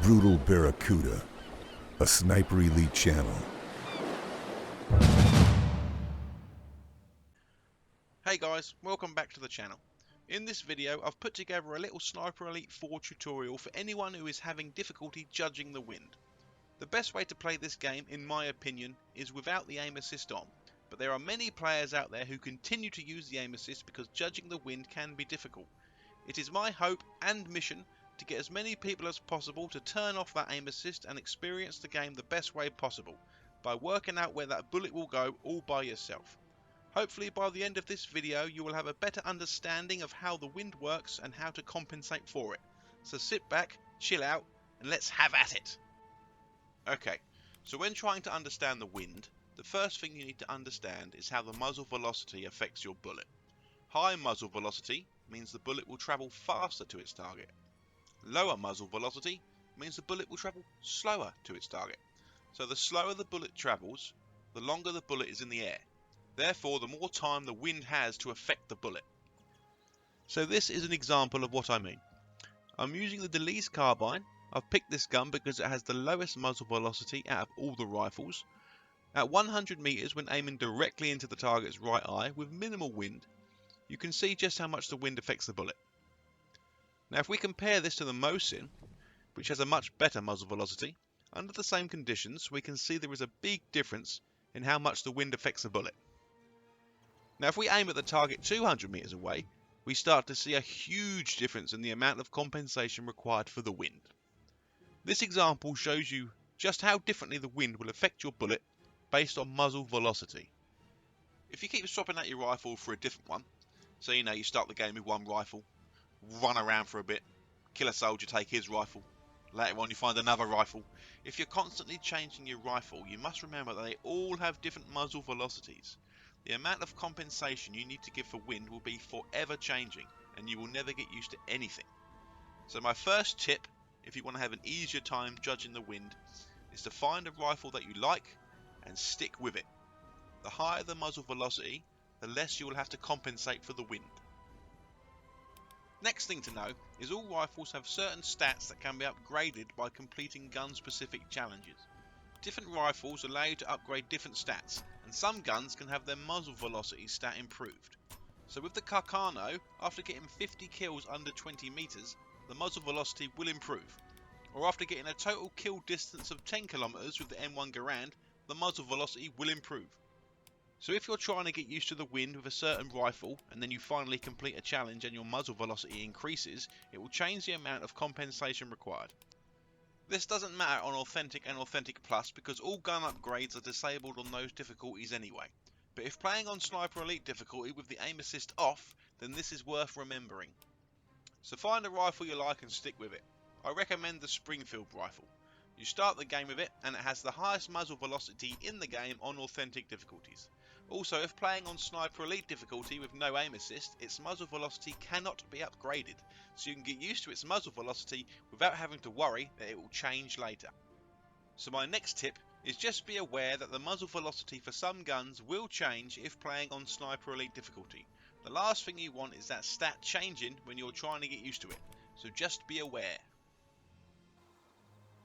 Brutal Barracuda, a Sniper Elite channel. Hey guys, welcome back to the channel. In this video I've put together a little Sniper Elite 4 tutorial for anyone who is having difficulty judging the wind. The best way to play this game, in my opinion, is without the aim assist on, but there are many players out there who continue to use the aim assist because judging the wind can be difficult. It is my hope and mission to get as many people as possible to turn off that aim assist and experience the game the best way possible, by working out where that bullet will go all by yourself. Hopefully by the end of this video you will have a better understanding of how the wind works and how to compensate for it. So sit back, chill out, and let's have at it! Okay, so when trying to understand the wind, the first thing you need to understand is how the muzzle velocity affects your bullet. High muzzle velocity means the bullet will travel faster to its target. Lower muzzle velocity means the bullet will travel slower to its target. So the slower the bullet travels, the longer the bullet is in the air. Therefore, the more time the wind has to affect the bullet. So this is an example of what I mean. I'm using the Deleuze carbine. I've picked this gun because it has the lowest muzzle velocity out of all the rifles. At 100 meters, when aiming directly into the target's right eye with minimal wind, you can see just how much the wind affects the bullet. Now if we compare this to the Mosin, which has a much better muzzle velocity, under the same conditions we can see there is a big difference in how much the wind affects the bullet. Now if we aim at the target 200 meters away, we start to see a huge difference in the amount of compensation required for the wind. This example shows you just how differently the wind will affect your bullet based on muzzle velocity. If you keep swapping out your rifle for a different one, so you start the game with one rifle, run around for a bit, kill a soldier, take his rifle, later on you find another rifle. If you're constantly changing your rifle, you must remember that they all have different muzzle velocities. The amount of compensation you need to give for wind will be forever changing, and you will never get used to anything. So my first tip, if you want to have an easier time judging the wind, is to find a rifle that you like and stick with it. The higher the muzzle velocity, the less you will have to compensate for the wind. Next thing to know is all rifles have certain stats that can be upgraded by completing gun specific challenges. Different rifles allow you to upgrade different stats, and some guns can have their muzzle velocity stat improved. So with the Carcano, after getting 50 kills under 20 meters, the muzzle velocity will improve. Or after getting a total kill distance of 10 kilometers with the M1 Garand, the muzzle velocity will improve. So if you're trying to get used to the wind with a certain rifle and then you finally complete a challenge and your muzzle velocity increases, it will change the amount of compensation required. This doesn't matter on Authentic and Authentic Plus because all gun upgrades are disabled on those difficulties anyway. But if playing on Sniper Elite difficulty with the aim assist off, then this is worth remembering. So find a rifle you like and stick with it. I recommend the Springfield rifle. You start the game with it and it has the highest muzzle velocity in the game on Authentic difficulties. Also, if playing on Sniper Elite difficulty with no aim assist, its muzzle velocity cannot be upgraded, so you can get used to its muzzle velocity without having to worry that it will change later. So my next tip is just be aware that the muzzle velocity for some guns will change if playing on Sniper Elite difficulty. The last thing you want is that stat changing when you're trying to get used to it, so just be aware.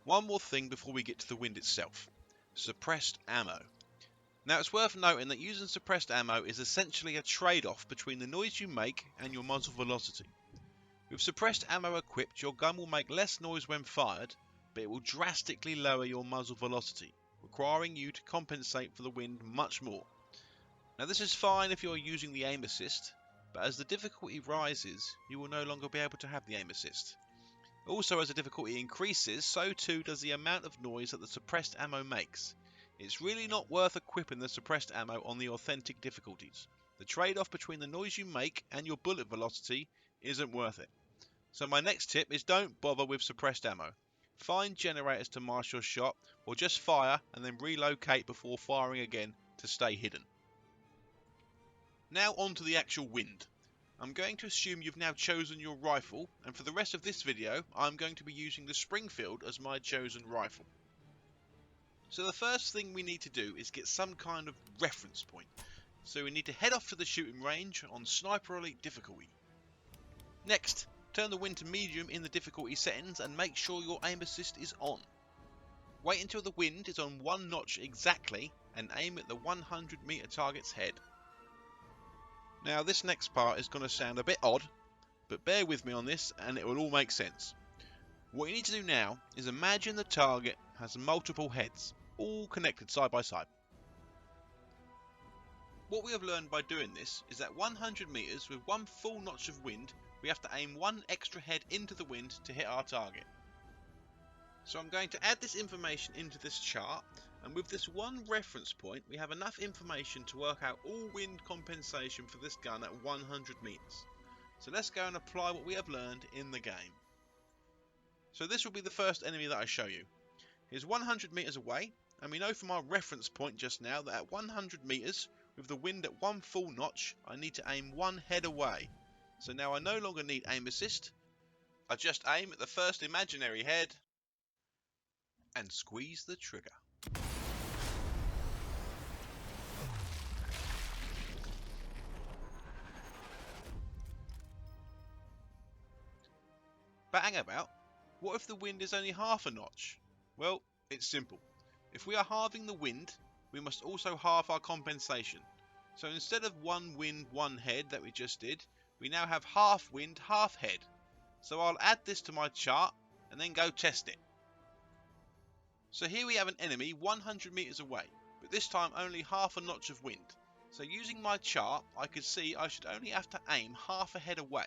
One more thing before we get to the wind itself. Suppressed ammo. Now it's worth noting that using suppressed ammo is essentially a trade-off between the noise you make and your muzzle velocity. With suppressed ammo equipped, your gun will make less noise when fired, but it will drastically lower your muzzle velocity, requiring you to compensate for the wind much more. Now this is fine if you're using the aim assist, but as the difficulty rises, you will no longer be able to have the aim assist. Also, as the difficulty increases, so too does the amount of noise that the suppressed ammo makes. It's really not worth equipping the suppressed ammo on the Authentic difficulties. The trade-off between the noise you make and your bullet velocity isn't worth it. So my next tip is don't bother with suppressed ammo. Find generators to mask your shot, or just fire and then relocate before firing again to stay hidden. Now on to the actual wind. I'm going to assume you've now chosen your rifle, and for the rest of this video I'm going to be using the Springfield as my chosen rifle. So the first thing we need to do is get some kind of reference point. So we need to head off to the shooting range on Sniper Elite difficulty. Next, Turn the wind to medium in the difficulty settings and make sure your aim assist is on. Wait until the wind is on 1 notch exactly and aim at the 100 meter target's head. Now this next part is going to sound a bit odd, but bear with me on this and it will all make sense. What you need to do now is imagine the target has multiple heads, all connected side by side. What we have learned by doing this is that 100 meters with 1 full notch of wind, we have to aim 1 extra head into the wind to hit our target. So I'm going to add this information into this chart, and with this one reference point we have enough information to work out all wind compensation for this gun at 100 meters. So let's go and apply what we have learned in the game. So this will be the first enemy that I show you. He's 100 meters away, and we know from our reference point just now that at 100 meters with the wind at 1 full notch, I need to aim 1 head away. So now I no longer need aim assist. I just aim at the first imaginary head and squeeze the trigger. But hang about, what if the wind is only half a notch? Well, it's simple. If we are halving the wind, we must also halve our compensation. So instead of 1 wind, 1 head that we just did, we now have half wind, half head. So I'll add this to my chart and then go test it. So here we have an enemy 100 meters away, but this time only half a notch of wind. So using my chart, I could see I should only have to aim half a head away.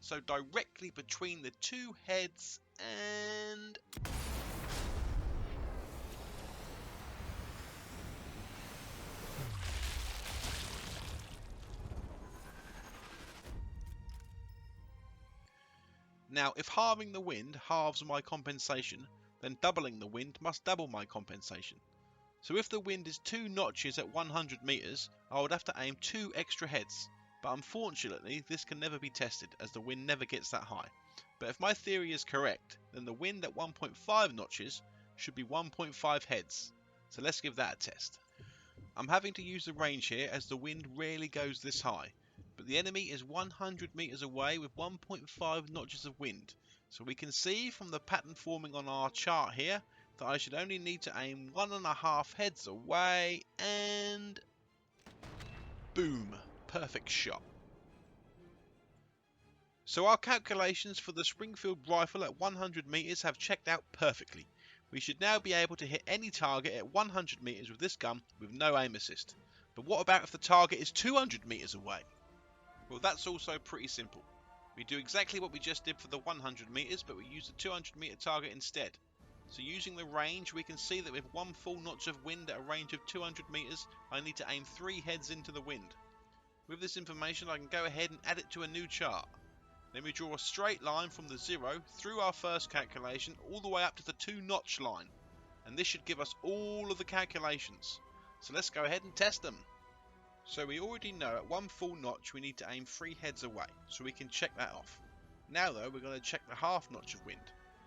So directly between the 2 heads and... Now, if halving the wind halves my compensation, then doubling the wind must double my compensation. So if the wind is 2 notches at 100 meters, I would have to aim 2 extra heads. But unfortunately, this can never be tested as the wind never gets that high. But if my theory is correct, then the wind at 1.5 notches should be 1.5 heads. So let's give that a test. I'm having to use the range here as the wind rarely goes this high. But the enemy is 100 meters away with 1.5 notches of wind. So we can see from the pattern forming on our chart here that I should only need to aim 1.5 heads away and... boom! Perfect shot. So our calculations for the Springfield rifle at 100 meters have checked out perfectly. We should now be able to hit any target at 100 meters with this gun with no aim assist. But what about if the target is 200 meters away? Well, that's also pretty simple. We do exactly what we just did for the 100 meters, but we use the 200 meter target instead. So using the range, we can see that with 1 full notch of wind at a range of 200 meters, I need to aim 3 heads into the wind. With this information, I can go ahead and add it to a new chart. Then we draw a straight line from the 0 through our first calculation all the way up to the 2 notch line. And this should give us all of the calculations. So let's go ahead and test them. So we already know at 1 full notch we need to aim 3 heads away, so we can check that off. Now though, we're going to check the half notch of wind,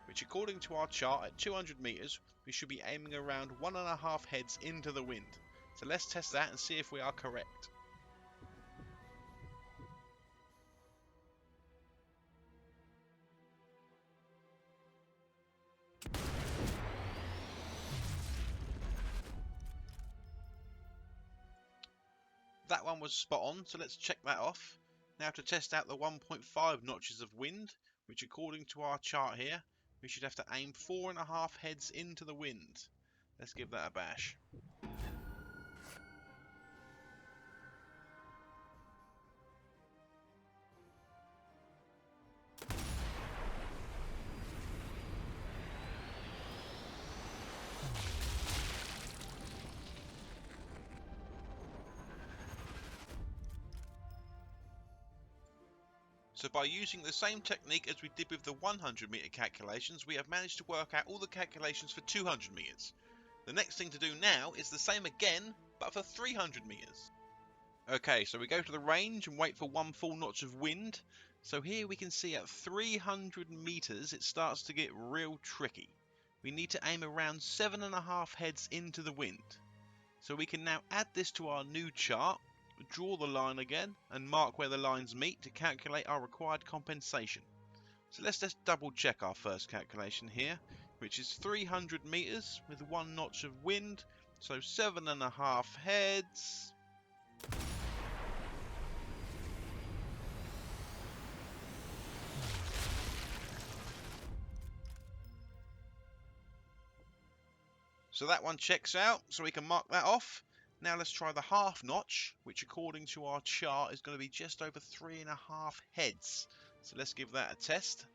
which according to our chart at 200 meters, we should be aiming around 1.5 heads into the wind. So let's test that and see if we are correct. That one was spot on, so let's check that off. Now to test out the 1.5 notches of wind, which according to our chart here, we should have to aim 4.5 heads into the wind. Let's give that a bash. So by using the same technique as we did with the 100 meter calculations, we have managed to work out all the calculations for 200 meters. The next thing to do now is the same again, but for 300 meters. Okay, so we go to the range and wait for 1 full notch of wind. So here we can see at 300 meters it starts to get real tricky. We need to aim around 7.5 heads into the wind. So we can now add this to our new chart, draw the line again and mark where the lines meet to calculate our required compensation. So let's just double check our first calculation here, which is 300 meters with 1 notch of wind, so 7.5 heads. So that one checks out, so we can mark that off. Now let's try the half notch, which according to our chart is going to be just over 3.5 heads. So let's give that a test.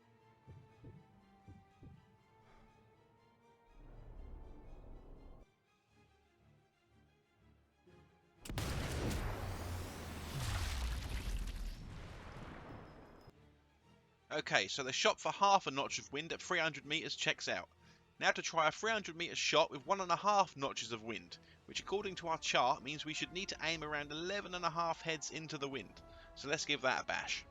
Okay, so the shot for half a notch of wind at 300 meters checks out. Now to try a 300 meter shot with 1.5 notches of wind, which according to our chart means we should need to aim around 11.5 heads into the wind. So let's give that a bash.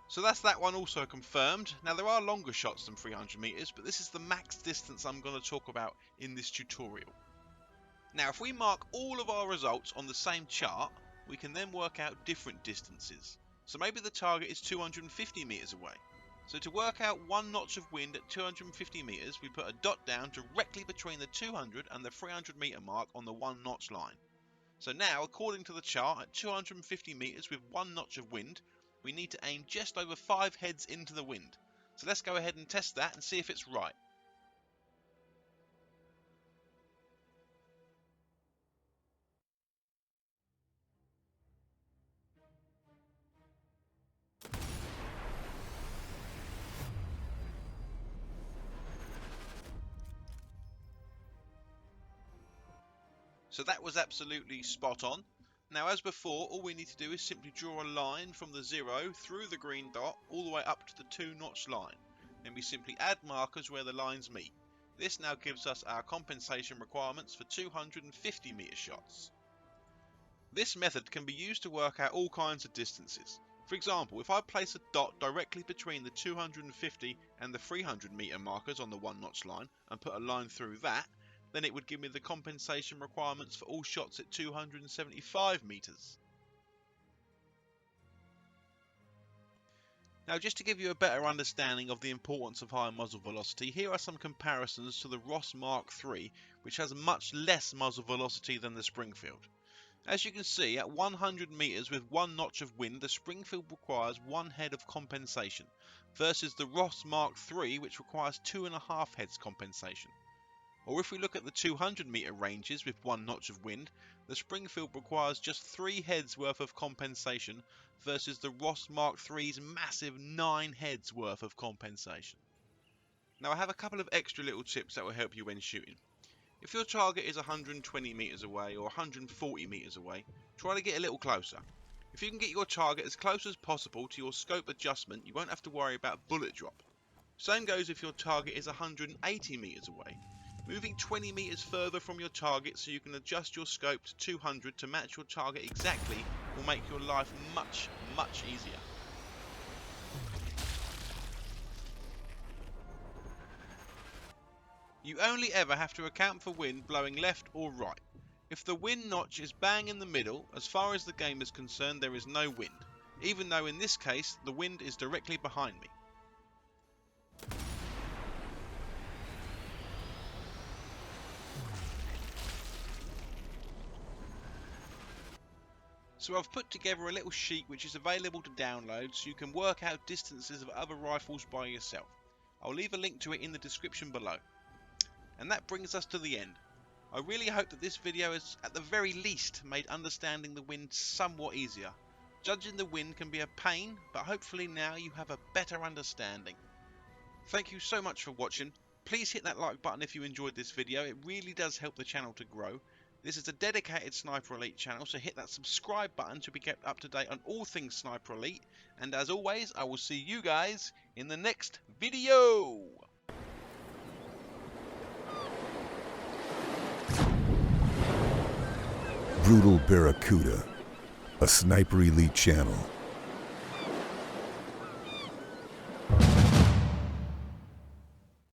So that's that one also confirmed. Now there are longer shots than 300 meters, but this is the max distance I'm going to talk about in this tutorial. Now if we mark all of our results on the same chart, we can then work out different distances. So maybe the target is 250 meters away. So to work out 1 notch of wind at 250 meters, we put a dot down directly between the 200 and the 300 meter mark on the 1 notch line. So now, according to the chart, at 250 meters with 1 notch of wind, we need to aim just over 5 heads into the wind. So let's go ahead and test that and see if it's right. So that was absolutely spot on. Now as before, all we need to do is simply draw a line from the 0 through the green dot all the way up to the 2 notch line. Then we simply add markers where the lines meet. This now gives us our compensation requirements for 250 meter shots. This method can be used to work out all kinds of distances. For example, if I place a dot directly between the 250 and the 300 meter markers on the 1 notch line and put a line through that, then it would give me the compensation requirements for all shots at 275 meters. Now just to give you a better understanding of the importance of high muzzle velocity, here are some comparisons to the Ross Mark III, which has much less muzzle velocity than the Springfield. As you can see, at 100 meters with 1 notch of wind, the Springfield requires 1 head of compensation, versus the Ross Mark III, which requires 2.5 heads compensation. Or if we look at the 200 meter ranges with 1 notch of wind, the Springfield requires just 3 heads worth of compensation versus the Ross Mark III's massive 9 heads worth of compensation. Now I have a couple of extra little tips that will help you when shooting. If your target is 120 meters away or 140 meters away, try to get a little closer. If you can get your target as close as possible to your scope adjustment, you won't have to worry about bullet drop. Same goes if your target is 180 meters away. Moving 20 meters further from your target so you can adjust your scope to 200 to match your target exactly will make your life much easier. You only ever have to account for wind blowing left or right. If the wind notch is bang in the middle, as far as the game is concerned there is no wind, even though in this case the wind is directly behind me. So I've put together a little sheet which is available to download so you can work out distances of other rifles by yourself. I'll leave a link to it in the description below. And that brings us to the end. I really hope that this video has at the very least made understanding the wind somewhat easier. Judging the wind can be a pain, but hopefully now you have a better understanding. Thank you so much for watching. Please hit that like button if you enjoyed this video, it really does help the channel to grow. This is a dedicated Sniper Elite channel, so hit that subscribe button to be kept up to date on all things Sniper Elite. And as always, I will see you guys in the next video. Brutal Barracuda, a Sniper Elite channel.